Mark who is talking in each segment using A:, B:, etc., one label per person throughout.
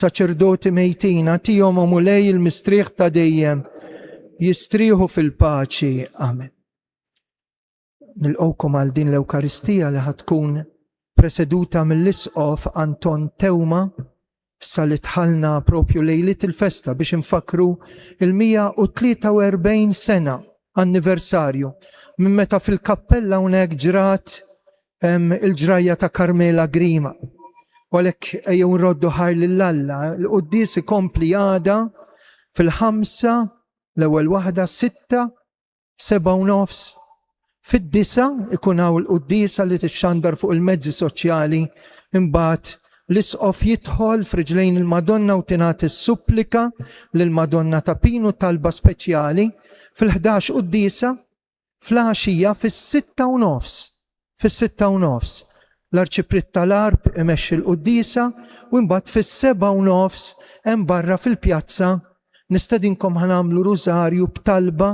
A: saċerdoti mejtin, għatihom mulej il-mistrieħ ta' dejjem, jistrieħu fil-paċi. Amen. Nilqawkom għal din l-Ewkaristija li ħatkun preseduta mill-Isqof Anton Tewma li tħallna propju lejlit il-festa biex infakru il-143 sena anniversarju minn meta fil-kappella hawnhekk ġrat il-ġrajja ta' Karmela Grima. Għalhekk ejjew nroddu ħar lill-Alla, l-quddies ikompli għada fil-5 l-ewwel waħda 6, 7:30. Fid-9 ikun hawn il-quddiesa li tixxandar fuq il-mezzi soċjali, imbagħad l-Isqof jidħol f'riġlejn il-Madonna u tingħati s-supplika lill-Madonna ta' Pinu talba speċjali fil-11 quddiesa fl-għaxija fis-6:30. Fis-6:30 l-Arċipritt tal-Arb imexxi l-quddiesa u mbagħad fis-7:30 hemm barra fil-pjazza nistedinkom ħanamlu rużarju b'talba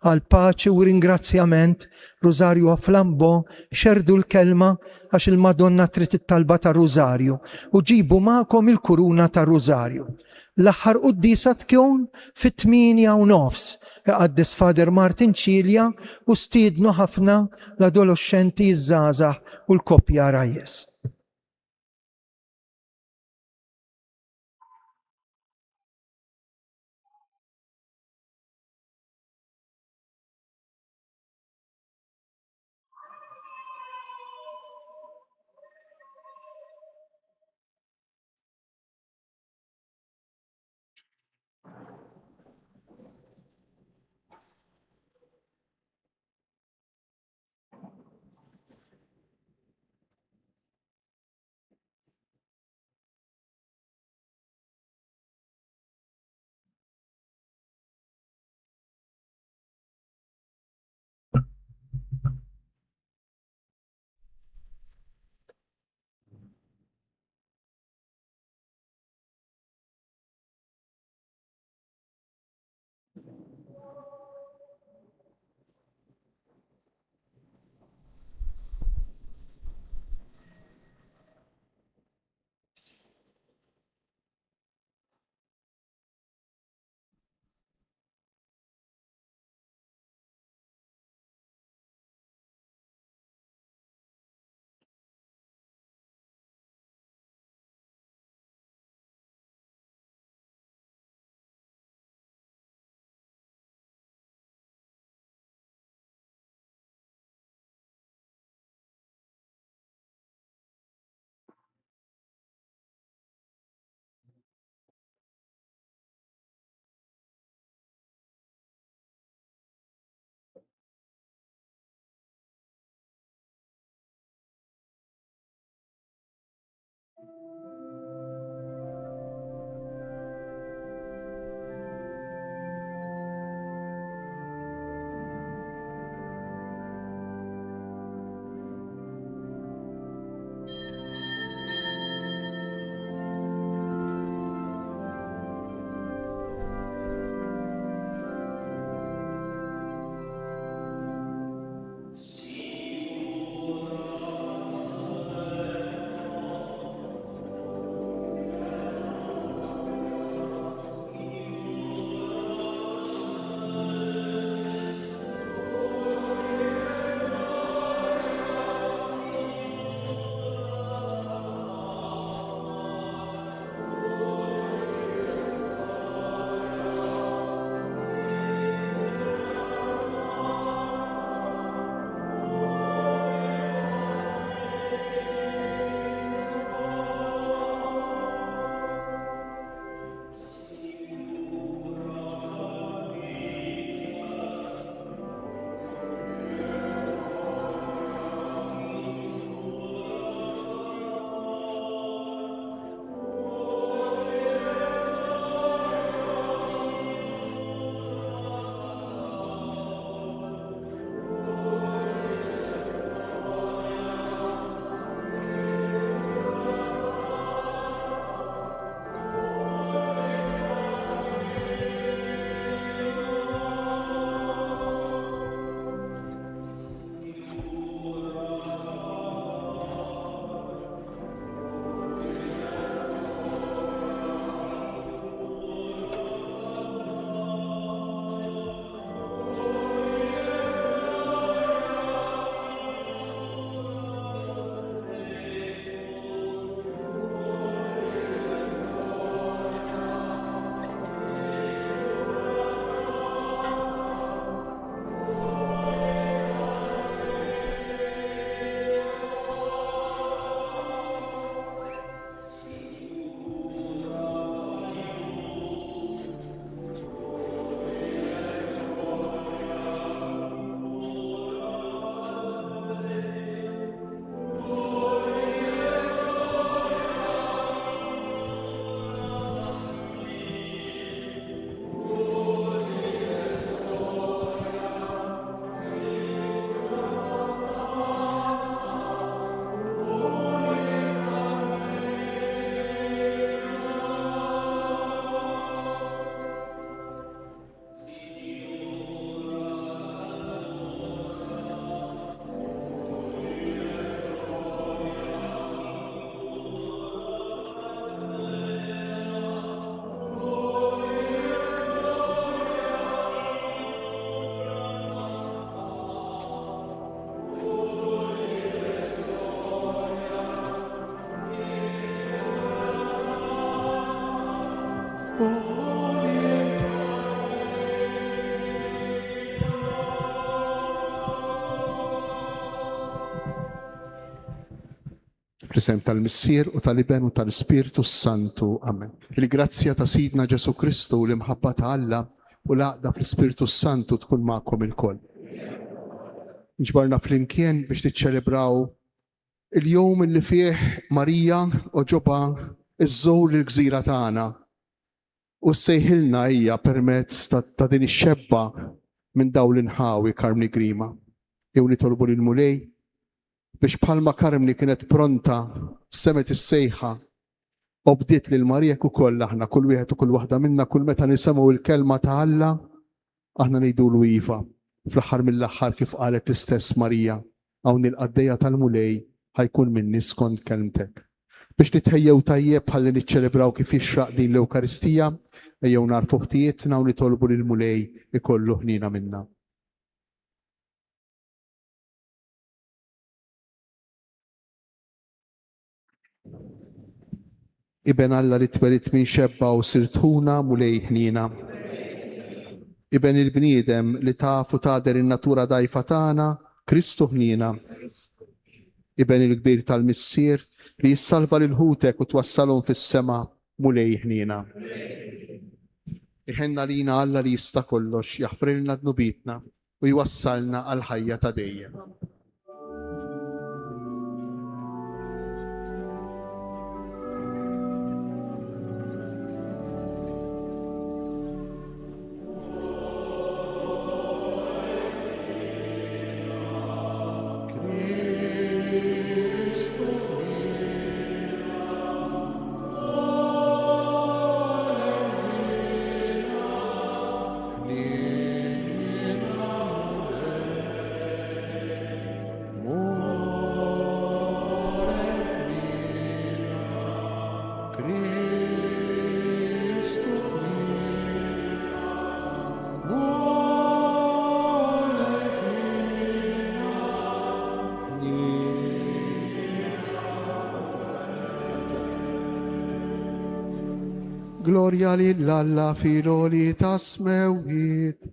A: għal paċi u ringrazzjament, rużarju għaflambo, xerdu l-kelma għax il-Madonna trid it-talba ta' rużarju u ġibu magħkom il-kuruna ta' rużarju. L-aħħar quddiesa tkun fit-8:30 iqaddis Fader Martin Ċilja u stiednu ħafna l-adolescenti żgħażagħ u l-koppja rajjes.
B: Fl-isem tal-Missier u tal-Iben u tal-Spiritu Santu. Amen. Il-grazzja ta' Sidna Ġesu Kristu, l-imħabba ta' Alla u l-għaqda fl-Spiritu Santu tkun ma'kom il-koll. Nġbarna fl-imkien biex tiċċelebraw il-jum li fih Marija oġoba iż-żol il-gżira tagħna u sejħilna hija permezz ta' din ix-xebba minn dawn l-inħawi Karmni Grima. Jew nitolbu lil Mulej biex bħalma Karmni kienet pronta semet is-sejħa u bdiet lil Marija ukoll aħna kull wieħed u kull waħda minna kull meta nisimgħu l-kelma ta' Alla aħna ngħidulu iva. Fl-aħħar mill-aħħar kif qalet l-istess Marija hawn il-qaddejja tal-Mulej ħajkun minni skont kelmtek. Biex nitħejjew tajjeb ħalli niċċelebraw kif jixraq din l-Ewkaristija, ejjew narfu ħtijietna u nitolbu lil Mulej ikollu ħnina minna. Iben Alla li twelit minn xebba u sirtuna Mulej ħnina. Iben il-bniedem li tafu tader in-natura dajfa tagħna Kristu ħnina. Iben il-kbir tal-Missier li jissalva lil ħutek u twassalhom fis-sema Mulej ħnina. Iħenna lina Alla li jista' kollox jaħfrilna dnubitna u jwassalna għal ħajja ta' dejjem. Gloria lill-Alla fil-oli ta' smewit.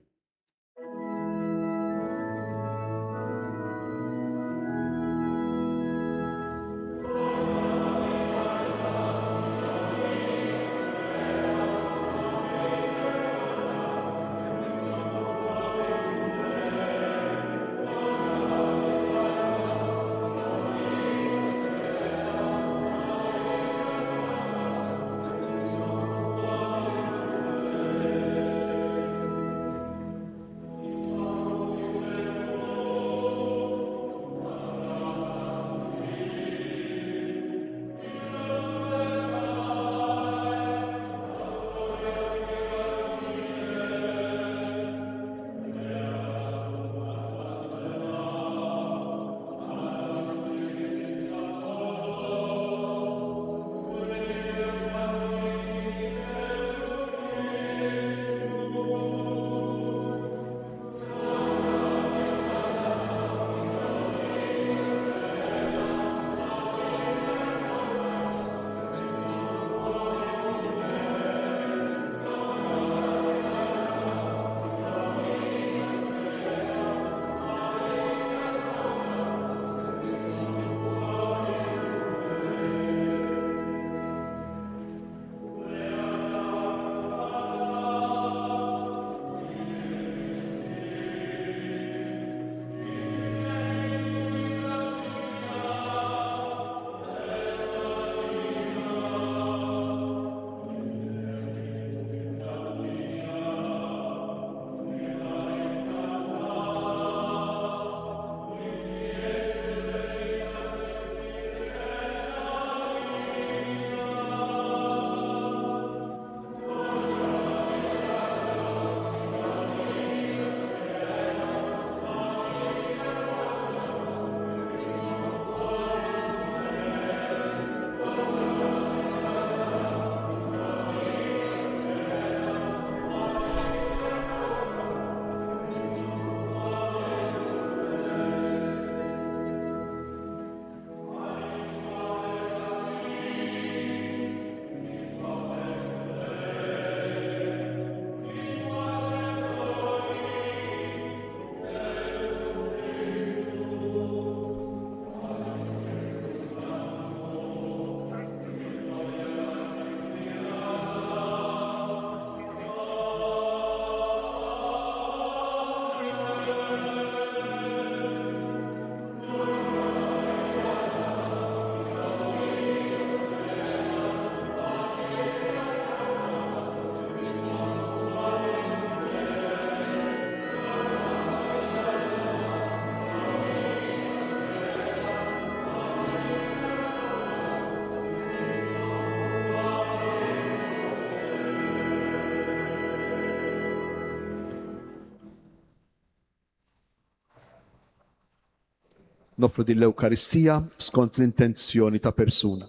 B: nofru din l-Ewkaristija skont l-intenzjoni ta' persuna.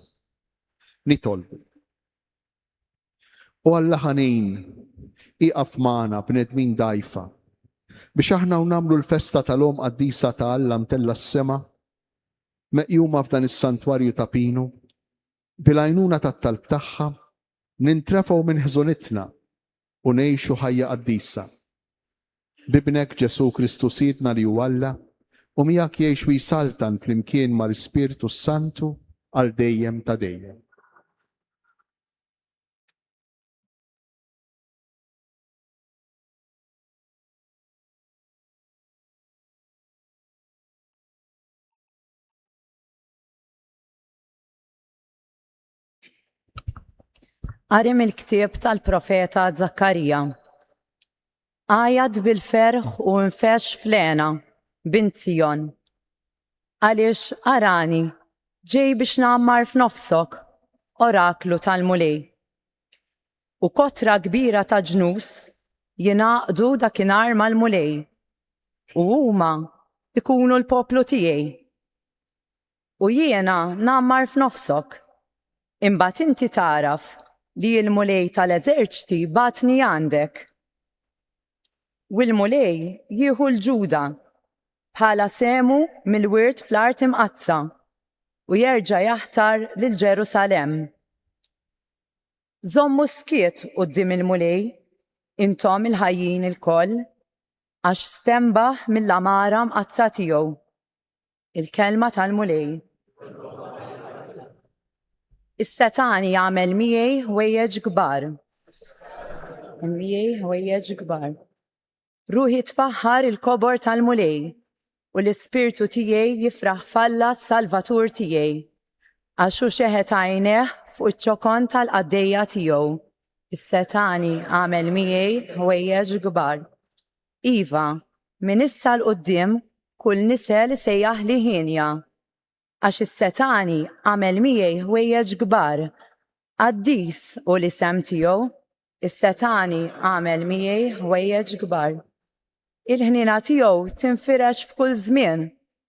B: Nitolbu. U Alla ħanin iqaf magħna bnedmin dajfa biex aħna nagħmlu l-festa tal-Om Qaddisa ta' Alla mtella s-sema meqjuma f'dan is-santwarju ta' Pinu bil-għajnuna tat-talb tagħha nintrefgħu minn ħżunitna u ngħixu ħajja qaddisa. Bibnek Ġesu Kristu Sidna li hu Alla u miegħek jgħix u jsaltan flimkien mal-Ispirtu Santu għal dejjem ta' dejjem.
C: Qarim il-ktieb tal-profeta Zakkarija. Għajad bil-ferħ u nfex flena, bint Sion. Għaliex arani, ġej biex nammar f'nofsok, oraklu tal-mulej. U kotra kbira ta' ġnus jinaqdu dakinhar mal-mulej. U huma ikunu l-poplu tiegħi. U jiena nammar f'nofsok. Imbagħad inti taraf li l-mulej tal-eżerċti batni għandek. U l-mulej jieħu l-Ġuda bħala semu mill-wirt fl-art imqazza u jerġa' jaħtar lil Ġerusalem. Żommu skiet quddiem il-mulej, intom il-ħajjin il-koll, għax stembaħ mill-amara mqazza tiegħu. Il-kelma tal-mulej. Is-Setani jagħmel miegħi ħwejjeġ kbar. Miegħi ħwejjeġ kbar. Ruħi tfaħħar il-kobor tal-mulej u l-ispirtu tiegħi jifraħ falla s-Salvatur tiegħi. Għax hu xeħet għajneh fuq iċ-ċokon tal-qaddejja tiegħu. Is-Setani għamel miegħi ħwejjeġ kbar. Iva, minn issa l-qudiem kull nisel sejjaħ li ħinja. Għax is-Setani għamel miegħi ħwejjeġ kbar. Qaddis u l-isem tiegħu, is-Setani għamel miegħi ħwejjeġ kbar. Il-ħnina tiegħu tinfirex f'kull żmien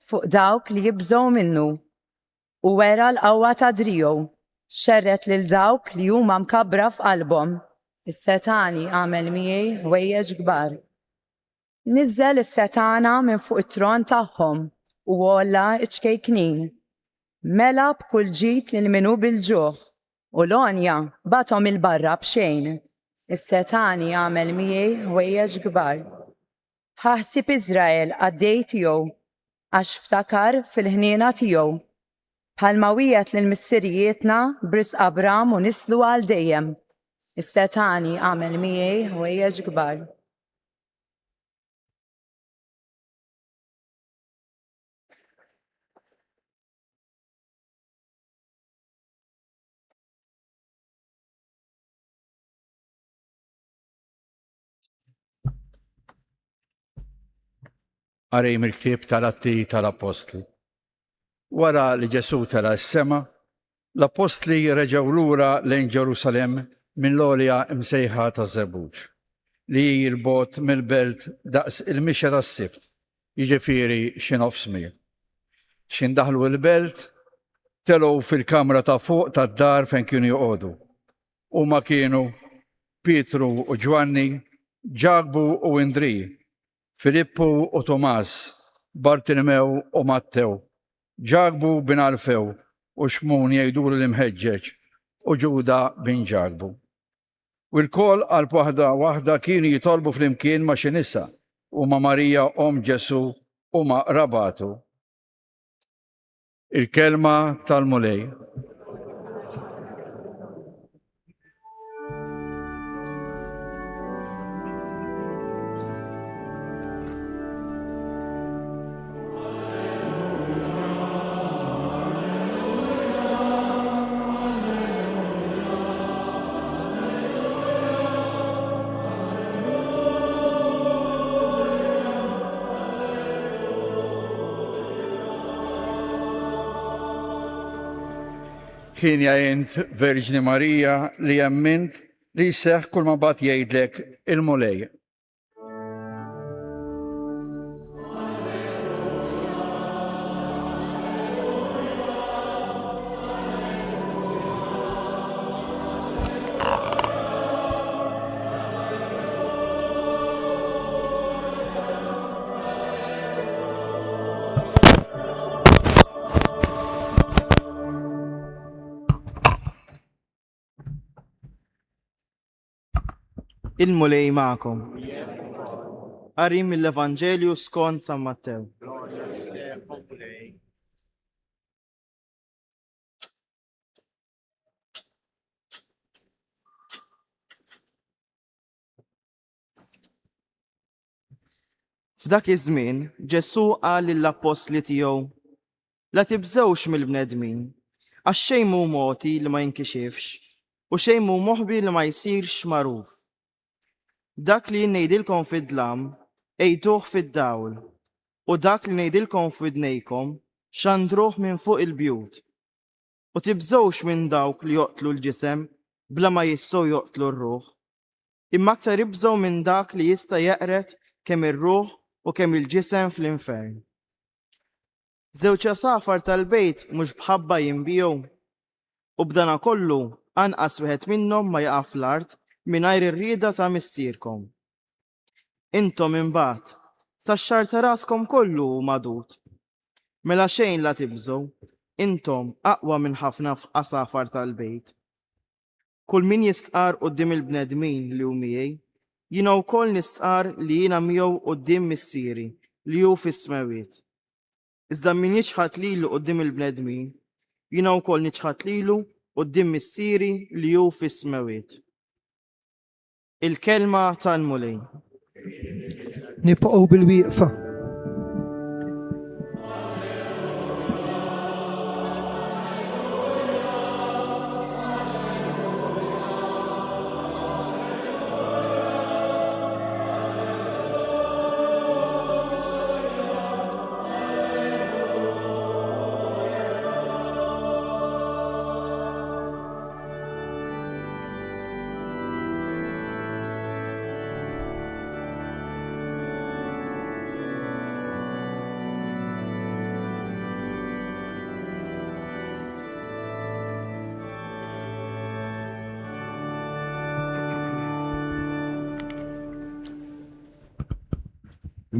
C: fuq dawk li jibżgħu minnu. U wera l-qawwa ta' driegħu, xerret lil dawk li huma mkabbra f'qalbhom. Is-Setani għamel miegħi ħwejjeġ kbar. Niżżel is-Setana minn fuq it-tron tagħhom u għolla iċkejknin. Mela b'kull ġid lil minu bil-ġuħ u l-onja batom il-barra b'xejn. Is-Setani għamel miegħi ħwejjeġ kbar. Ħaħsib Iżrael għaddej tiegħu għax ftakar fil-ħniena tiegħu. Bħalma wieħed lil missirijietna bris Abram u nislu għal dejjem. Is-Setani għamel miegħi ħwejjeġ kbar.
D: Għarejm il-ktieb tal-Atti tal-Apostli. Wara li Ġesu tela s-sema, l-Apostli reġgħu lura lejn Ġerusalem minn l-għolja msejħa ta' Żebbuġ, li jirbot mill-belt daqs il-mixja tas-Sibt, jiġifieri xi nofs mil. X'indaħlu l-belt, telgħu fil-kamra ta' fuq tad-dar fejn kienu joqogħdu. Huma kienu Pietru u Ġwanni, Ġagbu u Indrij, Filippu u Tomas, Bartolomew u Mattew, Ġagbu bin Alfew u Xmun jgħidulu l-imħeġġeġ u Ġuda bin Ġagbu. U l-kol qalb waħda kienu jitolbu flimkien ma' xi nisa u ma' Marija Ġesu u ma' Rabatu. Il-kelma tal-mulej. Kien jgħid Verġni Marija li jemmint li jseħħ kull ma bat jgħidlek il-mulej.
E: Il-mulej ma'kom. Qari mill-Evanġelju skont San Mattew. F'dak iż-żmien Ġesu qal lill-apostli tiegħu: La tibżewx mill-bnedmin, għax xejn mhu moti li ma jinkixifx u xejn mhu moħbi li ma jsirx magħruf. Dak li ngħidilkom fid-dlam ejtuh fid-dawl u dak li ngħidilkom f'widnejkom xandruh minn fuq il-bjut. U tibżewx minn dawk li joqtlu l-ġisem bla ma jistgħu joqtlu r-ruħ. Imma aktar ibżgħu minn dak li jista' jeqret kemm ir-ruħ u kemm il-ġisem fl-infern. Żewġ asafar tal-bejt mhux bħabba jinbiegħu, u b'dana kollu anqas wieħed minnhom ma jaqa' fl-art mingħajr ir-rieda ta' missierkom. Intom imbagħad sax-xar ta' raskom kollu madut. Mela xejn la tibżgħu, intom aqwa minn ħafna asafar tal-bejt. Kull min jistqar quddiem il-bnedmin li hu miegħi, jiena wkoll nistqar li jiena miegħu quddiem missieri li hu fis-smawiet. Iżda min jiġħad lilu quddiem il-bnedmin, jiena wkoll niġħad lilu quddiem missieri li hu fis-smawiet. Il-kelma tal-mulej.
A: Nibqgħu bil-wieqfa.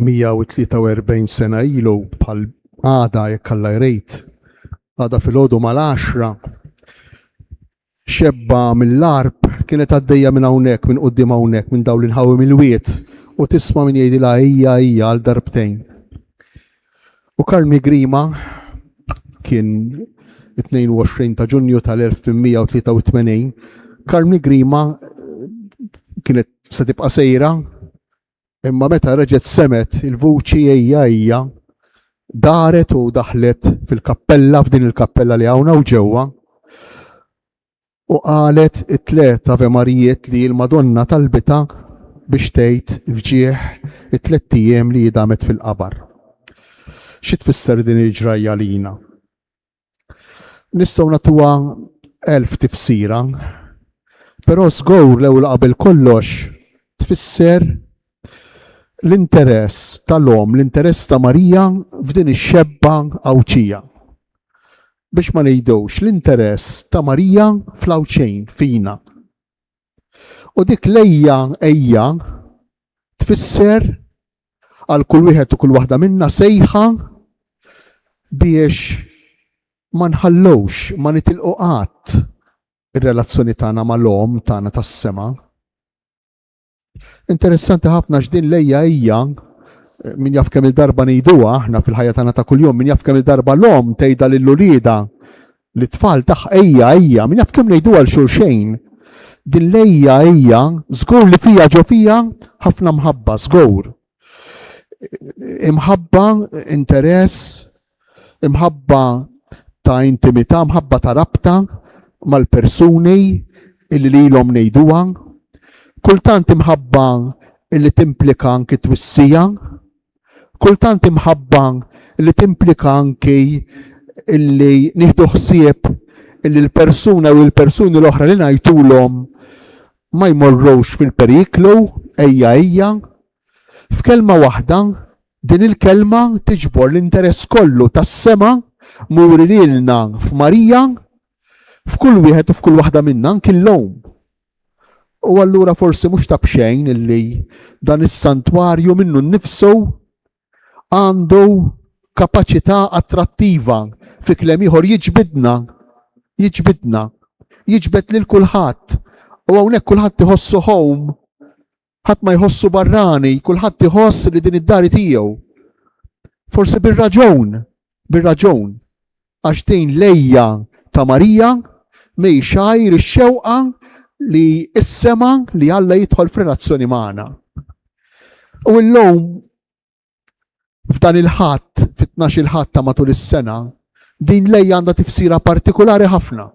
B: Mija u 43 sena ilu bħal għada jekk alla jrejt għada fil-ħodu mal-10 xebba mill-arb kienet għaddejja minn hawnhekk minn quddiem hawnhekk minn dawn l-inħawim il-wiet u tisma' min jgħidilha hija għal darbtejn. U Karmi Grima kien 22 ta' Ġunju tal-1883. Karmi Grima kienet se tibqa' sejra, imma meta reġgħet semet il-vuċi hija daret u daħlet fil-kappella f'din il-kappella li hawnna u ġewwa u qalet it-tliet Ave Marijiet li l-Madonna talbita biex tgħid fġieħ it-tliet ijiem li damet fil-qabar. Xi tfisser din il-ġrajja lina? Nistgħu nagħtuha 1000 tifsira, però żgur l-ewwel qabel kollox tfisser l-interess tal-om, l-interess ta' Marija f'din ix-xebba Awċija. Biex ma ngħidux l-interess ta' Marija fl-Awċejn fina. U dik ejja tfisser għal kull wieħed u kull waħda minna sejħa biex ma nħallowx, ma nitilqu qatt ir-relazzjoni tagħna mal-om tagħna tas-sema. Interessanti ħafna x'din lejja hija min jaf kemm il-darba ngħiduha aħna fil-ħajja tagħna ta' kuljum, min jaf kemm il-darba l-om tgħidha lill-ulieda l-tfal tagħ ejja, min jaf kemm ngħiduha l xulxejn. Din lejja hija żgur li fija ġo fija ħafna mħabba, żgur. Imħabba interess, imħabba ta' intimità, mħabba ta' rabta mal-persuni illi lilhom ngħiduha. Kultant imħabba illi timplika anki twissija, kultant imħabba illi timplika anki illi nieħdu ħsieb illi l-persuna u l-persuni l-oħra li ngħidulhom ma jmorrux fil-periklu, ejja. F'kelma waħda, din il-kelma tiġbor l-interess kollu tas-sema muri lilna f'Marija f'kull wieħed u f'kull waħda minna anki l-lum. U allura forsi mhux ta' bxejn illi dan is-santwarju minnu nnifsu għandu kapaċità attrattiva fi kliem ieħor jiġbidna, jiġbed lil kulħadd. U hawnhekk kulħadd iħossu home ħadd ma jħossu barrani, kulħadd iħoss li din id-dari tiegħu. Forsi bir-raġun, għax din lejja ta' Marija mejxajr ix-xewqa li issema li Alla jidħol f'relazzjoni magħna. U llum f'dan il-ħadd, fit-12 il-ħadd ta' matul is-sena, din lejja għandha tifsira partikolari ħafna.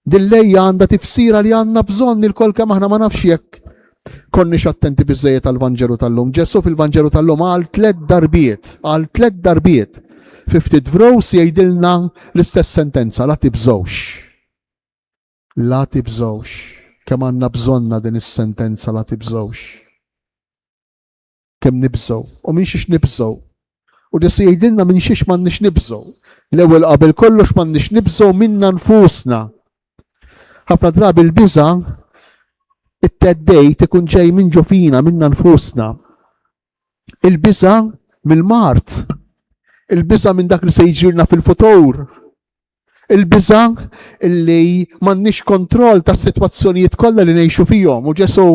B: Din lejja għandha tifsira li għandna bżonn il-kol kemm aħna ma nafx jekk konniex attenti biżejjed tal-Vanġelu tal-lum. Ġesu fil-Vanġelu tal-lum għal 3 darbiet, 50 vros jgħidilna l-istess sentenza, la tibżgħux. La tibżgħux. Kemm għandna bżonna din is-sentenza la tibżgħux. Kemm nibżgħu u minn xiex nibżgħu. U Ġesu jgħidilna minn xiex m'għandniex nibżgħu. L-ewwel qabel kollox m'għandniex nibżgħu minna nfusna. Ħafna drabi l-biża' it-teddejt ikun ġej minn ġofina minna nfusna. Il-biża' mill-mart. Il-biża' minn dak li se jiġrilna fil-futur. Il-biża' illi m'għandniex kontroll tas-sitwazzjonijiet kollha li ngħixu fihom u Ġesu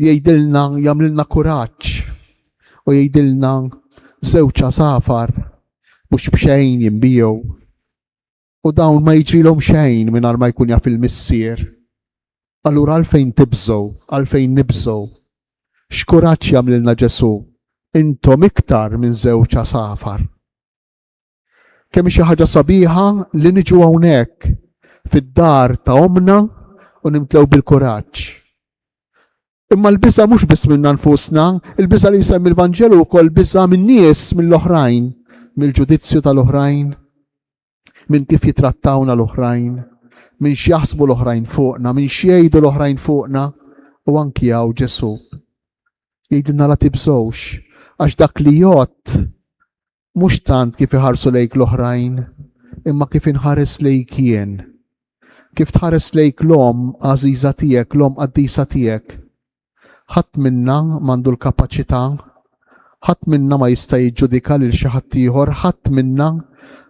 B: jgħidilna jagħmlilna kuraġġ u jgħidilna żewġ safar mhux b'xejn jinbiegħu. U dawn ma jiġrilhom xejn mingħajr ma jkun jaf il-missier. Allura għalfejn tibżgħu, għalfejn nibżgħu. X'kuraġġ jagħmlilna Ġesu, intom iktar minn żewġ safar. Kemm xi ħaġa sabiħa li niġu hawnhekk fid-dar ta' omna u nimtlew bil-kuraġġ. Imma l-biża' mhux biss minna nfusna, il-biża' li jsemmi l-Vanġelu wkoll biża' minn nies mill-oħrajn, mill-ġudizzju tal-oħrajn, minn kif jitrattawna l-oħrajn, minn x'jaħsbu l-oħrajn fuqna, minn x'jgħidu l-oħrajn fuqna, u anki hawn Ġesu. Jgħidilna la tibżgħux għax dak li jgħod mhux tant kif iħarsu lejk l-oħrajn, imma kif inħares lejk jien. Kif tħares lejk l-om għażiża tiegħek, l-om qaddisa tiegħek. Ħadd minna m'għandu l-kapaċità, ħadd minna ma jista' jiġġudika lil xi ħadd ieħor, ħadd minna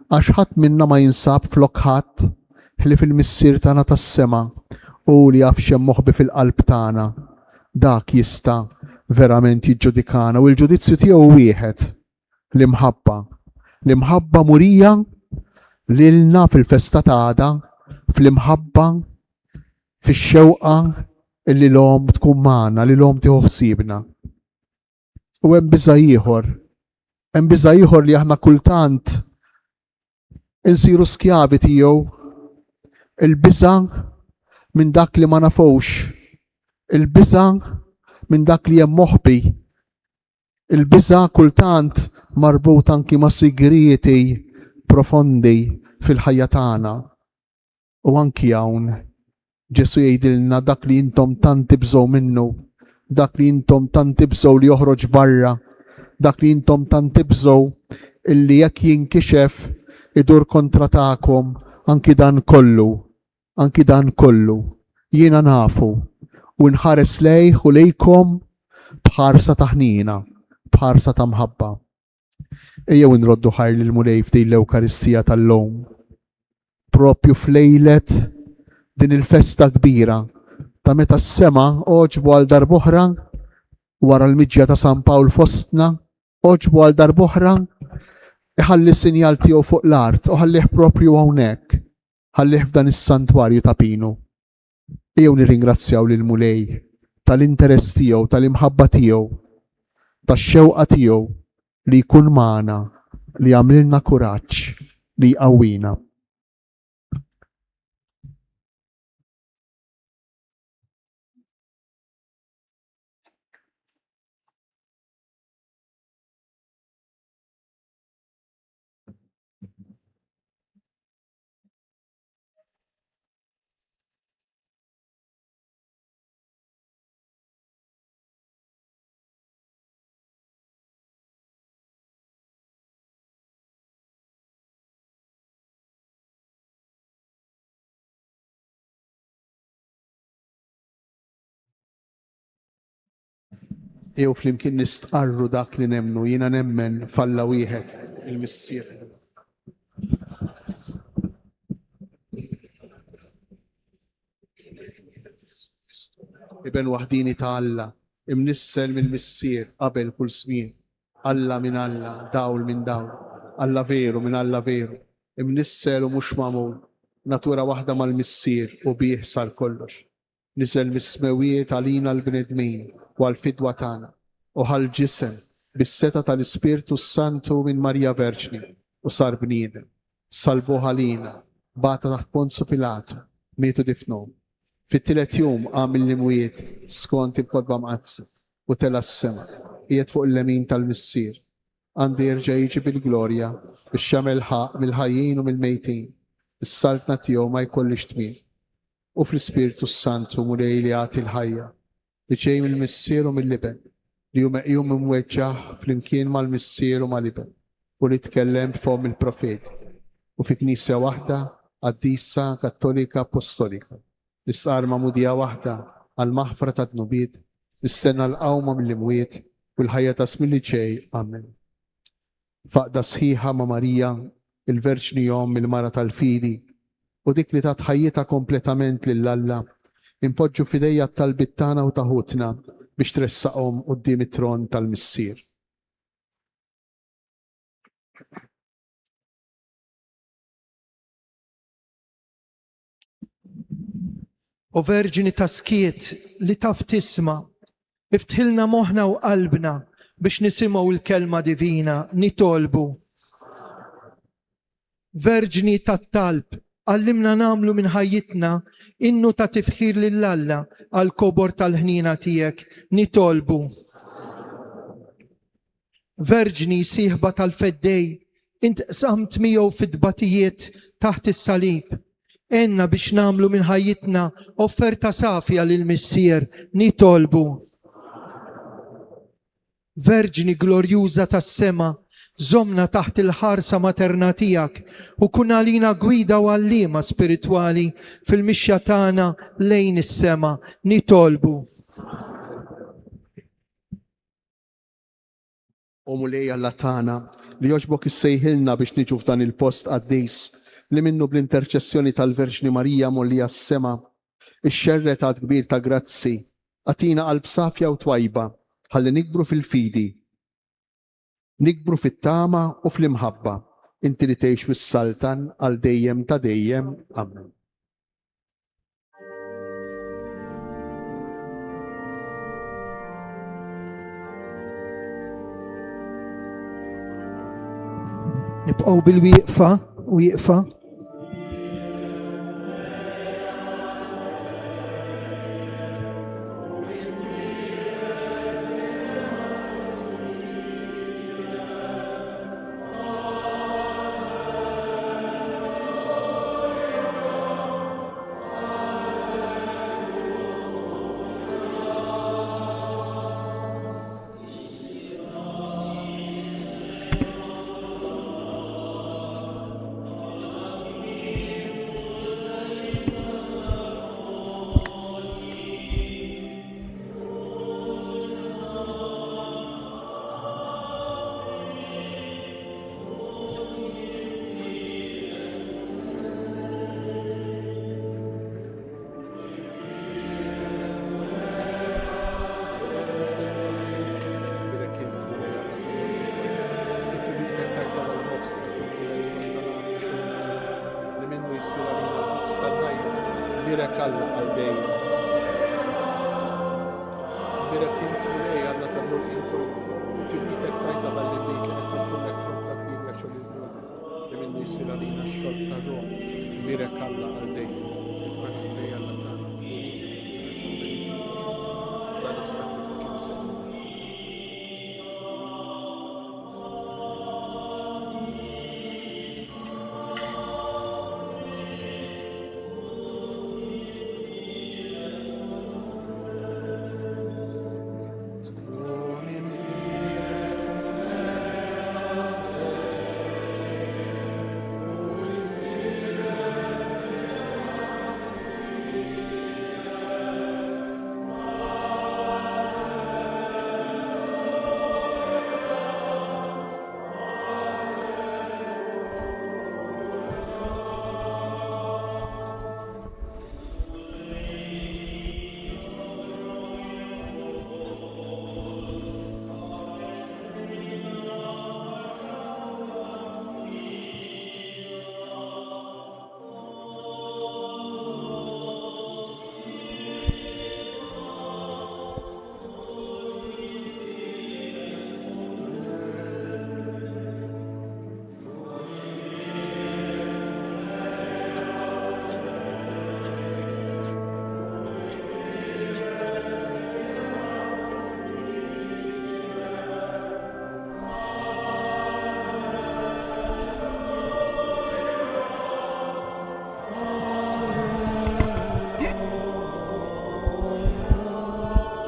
B: għax ħadd minna ma jinsab flok ħadd li fil-missier tagħna tas-sema u li jaf xemm moħbi fil-qalb tagħna. Dak jista' verament jiġġudikana u l-ġudizzju tiegħu wieħed l-imħabba. L-imħabba murija lilna fil-festa ta' għada, fl-imħabba, fix-xewqa illi l-om tkun magħna, li l-om tieħu ħsiebna. U hemm biża' ieħor li aħna kultant insiru skjavi tiegħu, il-biża' minn dak li ma nafux, il-biża' minn dak li hemm moħbi, il-biża' kultant marbut anki ma' sigrieti profondi fil-ħajja tagħna. U anki hawn Ġesu jgħidilna dak li intom tant tibżgħu minnu, dak li intom tant tibżgħu li joħroġ barra, dak li intom tant tibżgħu illi jekk jinkixef idur kontra tagħkom anki dan kollu jiena nafu u nħares lejh u lejkom bħarsa ta' ħnina, bħarsa ta' mħabba. Ejjew nroddu ħajr lil mulej f'din l-Ewkaristija tal-lum. Propju f'lejlet din il-festa kbira ta' meta s-sema oġbu għal darb'oħra wara l-miġja ta' San Pawl fostna, oġbu għal darb'oħra iħalli sinjal tiegħu fuq l-art u ħallih propju hawnhekk, ħallih f'dan is-santwarju ta' Pinu. Ejjew nirringrazzjaw lil mulej tal-interess tiegħu, tal-imħabba tiegħu, tax-xewqa tiegħu li jkun magħna, li għamlilna kuraġġ, li jqawwina. Jew flimkien nistqarru dak li nemnu, jiena nemmen falla wieħed il-missier. Iben waħdini ta' Alla, imnissel mill-missier qabel kull żmien. Alla minn Alla, dawl minn dawl. Alla veru minn Alla veru. Imnissel u mhux magħmul. Natura waħda mal-missier u bih sar kollox. Niżel mis-smewijiet għalina l-bnedmin u għal-fidwa tagħna u ħal-ġisem bis-seta tal-Ispirtu Santu minn Marja Verġni u sar bniedem. Salbu ħalina, bata taħt Ponzu Pilatu, mietu difnhom. Fit-tielet jum għamil l-imwiet skont il-kodba mqazza u tela s-sema, qiegħed fuq il-lemin tal-missier. Għandi jerġa' jiġi bil-glorja biex jagħmel ħaq mill-ħajjin u mill-mejtin. Is-saltna tiegħu ma jkollix tmiem. U fl-Ispirtu Santu mulej li għati l-ħajja li ġej mill-missier u mill-liben li hu meqjum imweġġaħ flimkien mal-missier u mal-liben u li tkellem f'hom il-profeti u fi knisja waħda qaddisa kattolika apostolika. Nistqar mudija waħda għal-maħfra ta' dnubiet, nistenna l-qawma mill-imwiet u l-ħajja ta' smilli ġej. Amen. Faqda sħiħa ma' Marija, il-Verġni jom il-mara tal-fidi, u dik li ta' tħajjita kompletament lill-Alla, impoġġu fidejja tal-bit tagħna u taħutna biex tressaqhom quddiem it-tron tal-missier.
A: O Verġini ta' skiet li taf tisma, iftħilna moħna u qalbna biex nisimgħu l-kelma divina nitolbu. Verġini tat-talb, għallimna namlu minn ħajjitna innu ta' tifħir lill-Alla għal kobor tal-ħnina tiegħek nitolbu. Verġni sieħba tal-feddej, int qsamt miegħu fid-dbatijiet taħt is-salib. Enna biex namlu minn ħajjitna offerta safja lill-missier nitolbu. Verġni glorjuża tas-sema, żomna taħt il-ħarsa materna tiegħek u kun għalina gwida u għallima spiritwali fil-mixja tagħna lejn is-sema nitolbu.
B: U mulej Alla tagħna li jogħġbok issejħilna biex niġu f'dan il-post qaddejs li minnu bl-interċessjoni tal-Verġni Marija mollija s-sema, ix-xerret għad kbir ta' grazzi, għatina qalb safja u twajba, ħalli nikbru fil-fidi, nikbru fit-tama u fl-imħabba, inti li tgħix fis-saltan għal dejjem ta' dejjem. Amen.
A: Nibqgħu bil-wieqfa u wieqfa.
B: Birek Alla għal dejjem. Birek inti mulej Alla ta' dur inkun. Inti bitek tajta dal-libit li għedna fumek fronta b'nirja xol il-dur. Li minni jissir għalina xol ta' rom. Birek Alla għal dejjem. Birek mulej Alla ta' dan is-sakrifiċi li seħħ.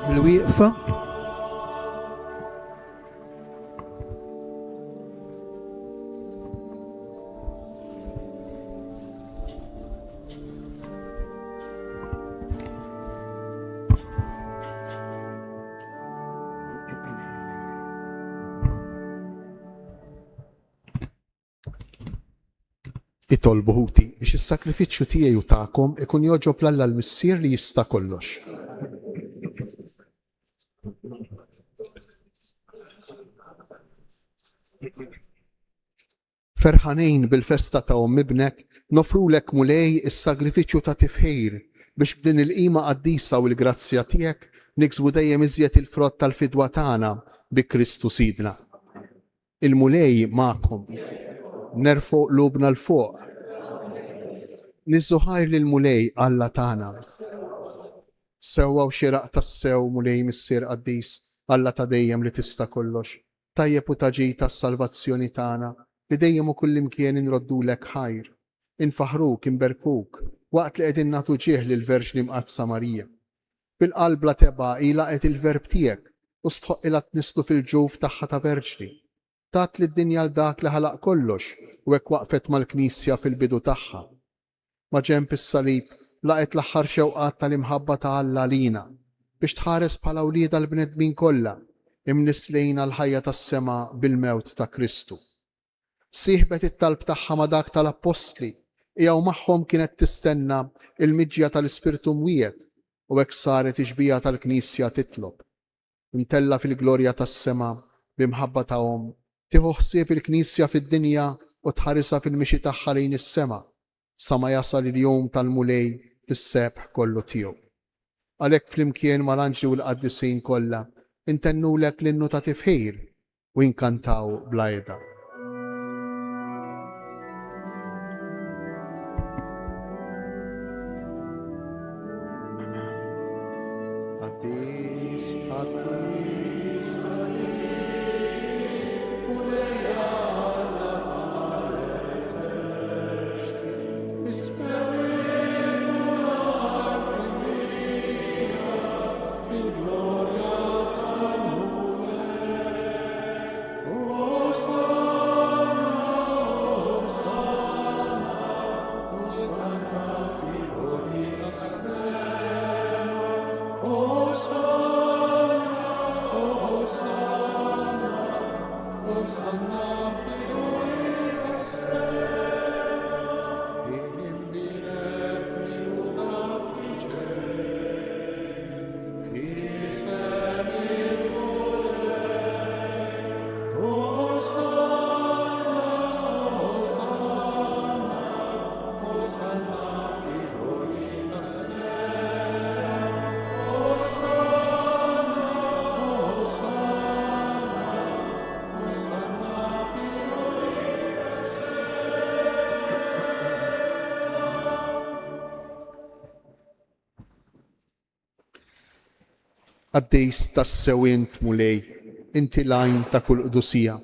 A: بالوقفة.
B: Itolbu ħuti biex is-sakrifiċċju tiegħi u tagħkom ikun joġob l-Alla l-Missier li jista' kollox. Ferħanejn bil-festa ta' ibnek nofrulek mulej is-sagrifiċċju ta' tifħir biex b'din il-qima qaddisa u l-grazzja tiegħek niksbu dejjem iżjed il-frott tal-fidwa tagħna bi Kristu Sidna. Il-mulej magħkom, nerfu qlubna l-fuq. Nizzuħajr lill-mulej Alla tagħna. Sewwa u xieraq tas-sew mulej missier qaddis Alla ta' dejjem li tista' kollox. Tajjeb u taġi tas-salvazzjoni tagħna li dejjem u kullimkien inroddulek ħajr. Infaħruk, inberkuk, waqt li qegħdin nagħtu ġieħ lill-Verġni Mqadsa Marija. Bil-qalb la teba' ilha qed il-verb tiegħek u stħoq ilha tnislu fil-ġuf tagħha ta' verġni. Tat li d-dinja l dak li ħalaq kollox u hekk waqfet mal-Knisja fil-bidu tagħha. Ma' ġenb is-salib laqet l-aħħar xewqat tal-imħabba ta' Alla lina biex tħares bħala wlieda l-bnedmin kollha imnislejna l-ħajja tas-sema bil-mewt ta' Kristu. Sieħbet it-talb tagħha ma' dak tal-Apostli jew magħhom kienet tistenna il-miġja tal-Ispirtu Mwiet u hekk saret iġbija tal-Knisja titlob. Intella fil-glorja tas-sema b'imħabba tagħhom tieħu ħsieb il-Knisja fid-dinja u tħarisha fil-mixi tagħha lejn is-sema sa ma jasal il-jum tal-mulej fis-sebħ kollu tiegħu. Għalhekk flimkien mal-anġli u l-qaddisin kollha intennulek l-innu ta' tifħir u inkantaw bla eda. Addis, addis, addis, mulej Alla tales verġni, ispewitu l-art minnija, il-glorja tal-mulej. Hosanna, Hosanna, Hosanna fil-għoli tas-sema. Hosanna, Hosanna, Hosanna fil-għoli tas-sema. Imbirek minuta priġej, isem il-mulej. Hosanna, Hosanna, Hosanna fil-għoli tas-sema. Hosanna, Hosanna, Hosanna fil-għoli tas-sema. Għaddejs tas-sewint mulej, inti lajn ta' kull qdusija.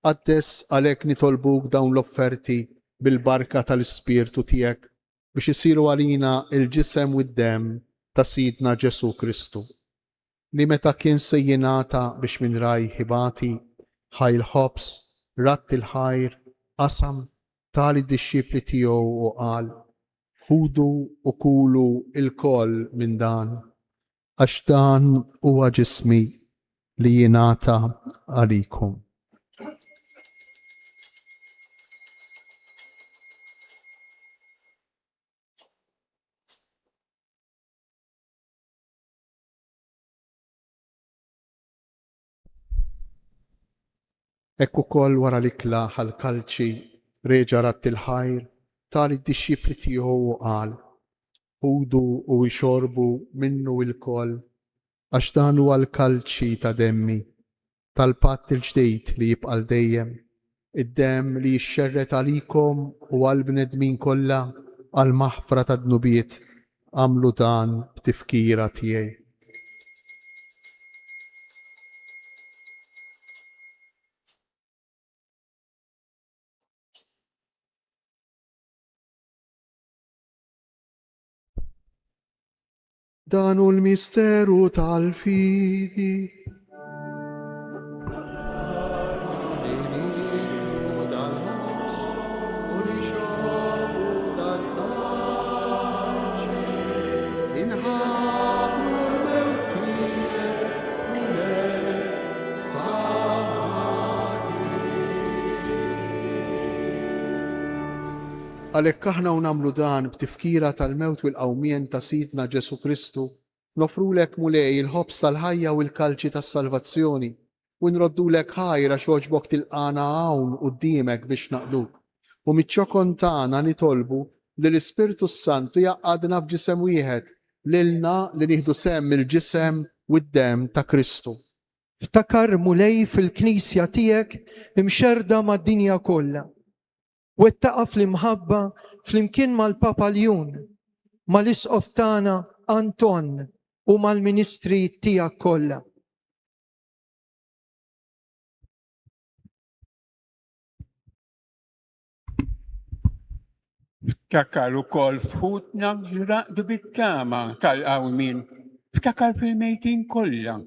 B: Għaddes għalhekk nitolbuk dawn l-offerti bil-barka tal-Ispirtu tiegħek biex isiru għalina il-ġisem u d-dem ta' Sidna Ġesu Kristu, li meta kien sejjinata biex minn raj ħibati, ħajl ħobs, ratt il-ħajr, qasam tali d-disċipli tiegħu u qal: ħudu u kulu il-koll minn dan, għax dan huwa ġismi li jingħata għalikom. Hekk ukoll wara l-ikla ħal-kalċi reġa' ratt il-ħajr tali d-disċipli tiegħu u qal: ħudu u jxorbu minnu il-koll, għax dan huwa l-kalċi ta' demmi tal-patt il-ġdejd li jibqa' dejjem, id-demm li jixxerret għalikom u għall-bnedmin kollha għal maħfra ta' dnubiet. Għamlu dan b'tifkira tiegħi. Dan hu l-misteru tal-fidi. Għalhekk aħna u nagħmlu dan b'tifkira tal-mewt u l-qawmien ta' Sidna Ġesu Kristu, nofrulek mulej il-ħobs tal-ħajja u l-kalċi tas-salvazzjoni u nroddulek ħajra xogħġbok tilqana hawn quddiemek biex naqduk. U miċ-ċokon tagħna nitolbu li l-Ispirtu Santu jaqgħadna f'ġisem wieħed lilna li nieħdu semm il-ġisem u d-demm ta' Kristu.
A: Ftakar mulej fil-knisja tiegħek imxerda mad-dinja kollha. Wettaqa fl-imħabba fl-imkien mal-Papa Ljun, mal-isqof tagħna Anton u mal-ministri tiegħek kollha.
F: Ftakar ukoll fħutna li raqdu bit-tama tal-qawmin. Ftakar fil-mejtin kollha.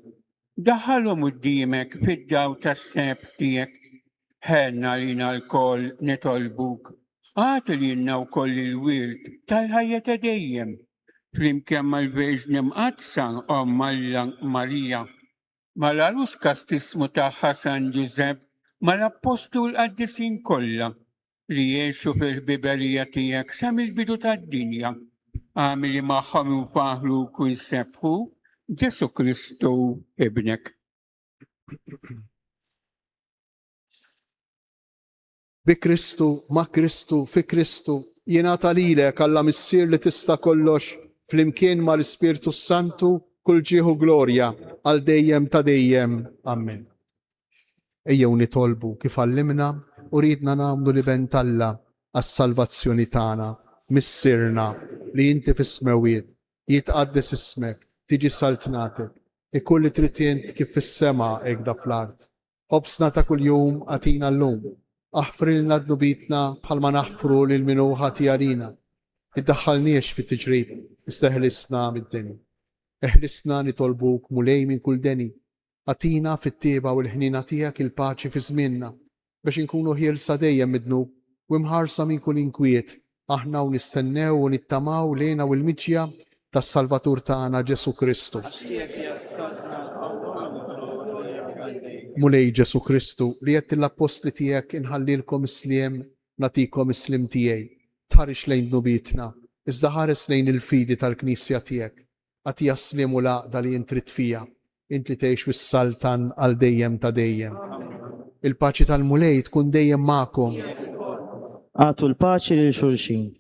F: Daħħalhom quddiemek fid-daw tas-seb tiegħek. Ħenna lina l-koll nitolbuk. Għati lina wkoll il-wirt tal-ħajja ta' dejjem. Flimkien mal-Verġni Mqazza Omma Marija. Mal-Arus kastismu tagħha San Ġusepp mal-Apostol qaddisin kollha li jgħixu fil-ħbiberija tiegħek sa mill-bidu tad-dinja. Għamili magħhom u faħluk u jsebħu Ġesu Kristu ibnek.
B: Bi Kristu, ma' Kristu, fi Kristu, jingħata lilek Alla missier li tista' kollox flimkien mal-Ispirtu Santu kull ġieħu glorja għal dejjem ta' dejjem. Amen. Ejjew nitolbu kif għallimna u ridna nagħmlu li bentalla għas-salvazzjoni tagħna, missirna li inti fis-smewiet, jitqaddes ismek, tiġi saltnatek, ikun li trid int kif fis-sema hekk da fl-art. Ħobsna ta' kuljum għatina llum. Aħfrilna d-nubitna bħalma naħfru lil minu ħati għalina. Iddaħħalniex fit-tiġrib, isteħlisna mid-deni. Eħlisna nitolbuk mulej minn kull deni. Għatina fit-tieba u l-ħnina tiegħek il-paċi fi żmienna biex inkunu ħielsa dejjem midnub u mħarsa minn kull inkwiet. Aħna u nistennew u nittamaw lejna u l-miġja tas-Salvatur tagħna Ġesu Kristu. Mulej Ġesu Kristu li qed l-apostli tiegħek inħallilkom isliem natikom islim tiegħi. Tħarix lejn nubitna, iżda ħares lejn il-fidi tal-Knisja tiegħek. Għatija slim u laqda li intrid fija, int li tgħix fis-saltan għal dejjem ta' dejjem. Il-paċi tal-mulej tkun dejjem magħkom.
E: Għatu l-paċi lil xulxin.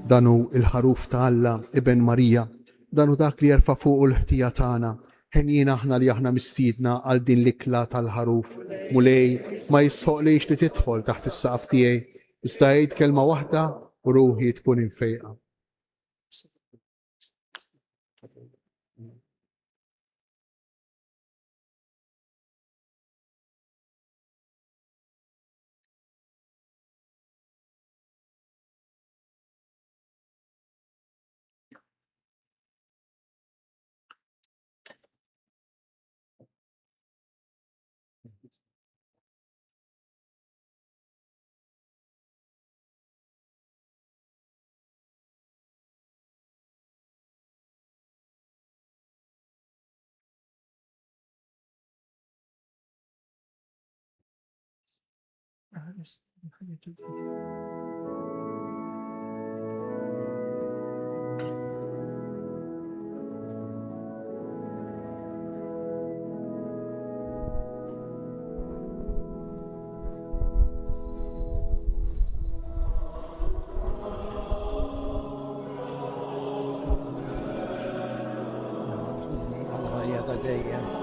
B: Danu il-ħaruf ta' Alla Iben Marija, danu dak li jerfa' fuq l-ħtija tagħna, ħenjina aħna li aħna mistiedna għal din l-ikla tal-ħaruf. Mulej ma jisħoqlix li tidħol taħt is-saqaf tiegħi, iżda jgħid kelma waħda u ruħi tkun infejqa.
A: الله يغديا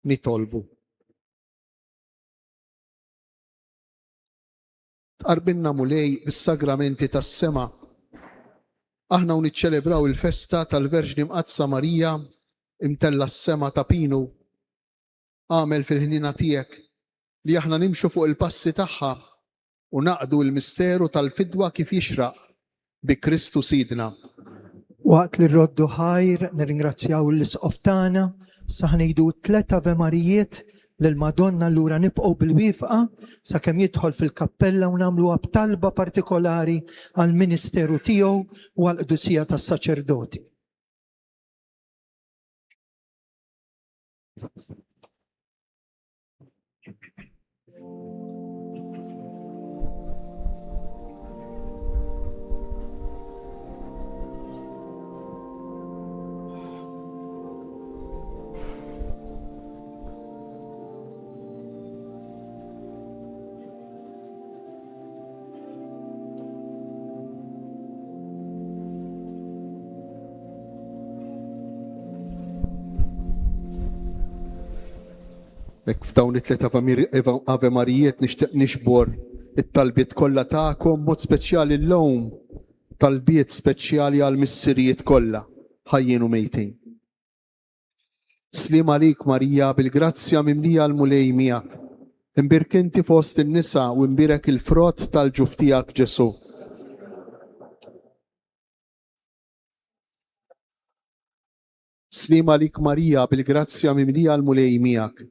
B: nitolbu. Tqarbilna mulej bis-sagramenti tas-sema. Aħna u niċċelebraw il-festa tal-Verġni Mqazza Marija imtella s-sema ta' Pinu. Għamel fil-ħnina tiegħek li aħna nimxu fuq il-passi tagħha u naqdu l-misteru tal-fidwa kif jixraq bi Kristu Sidna.
A: Waqt li rroddu ħajr, nirringrazzjaw l-isqof tagħna, saħnejdu 3 Ave Marijiet lill-Madonna allura nibqgħu bil-wifqa sakemm jidħol fil-kappella u nagħmlu b'talba partikolari għall-ministeru tiegħu u għall-qdusija tas-saċerdoti.
B: Ek f'dawn it-tliet Ave Marijiet nixtieq nixbor it-talbiet kollha tagħkom mod speċjali l-lum talbiet speċjali għal missirijiet kollha ħajjin u mejtin. Slim għalik Marija bil-grazzja mimlija l-mulej miegħek. Imbirk inti fost in-nisa u imbirek il-frott tal-ġuf tiegħek Ġesu. Slim għalik Marija bil-grazzja mimlija l-mulej miegħek.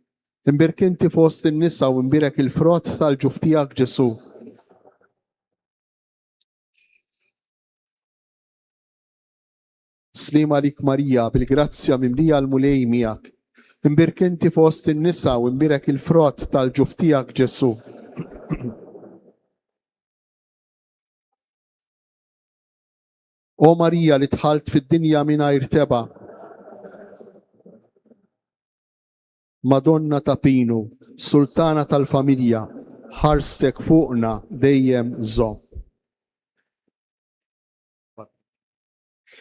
B: Imbirk inti fost in-nisa u imbirek il-frott tal-ġuf tiegħek Ġesu. Slim għalik Marija bil-grazzja mimlija l-mulej miegħek. Imbirk inti fost in-nisa u imbirek il-frott tal-ġuf tiegħek Ġesu. O Marija li tħalt fid-dinja mingħajr teba, Madonna ta' Pinu, Sultana tal-Familja, ħarstek fuqna dejjem żomm.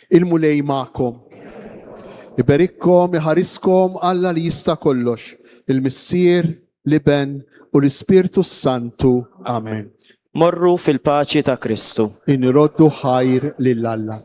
B: Il-mulej ma'kom. Iberikkom, iħariskom Alla li jista' kollox, il-Missier, l-Iben u l-Ispirtu Santu. Amen.
E: Morru fil-paċi ta' Kristu.
B: Inroddu ħajr lil Alla.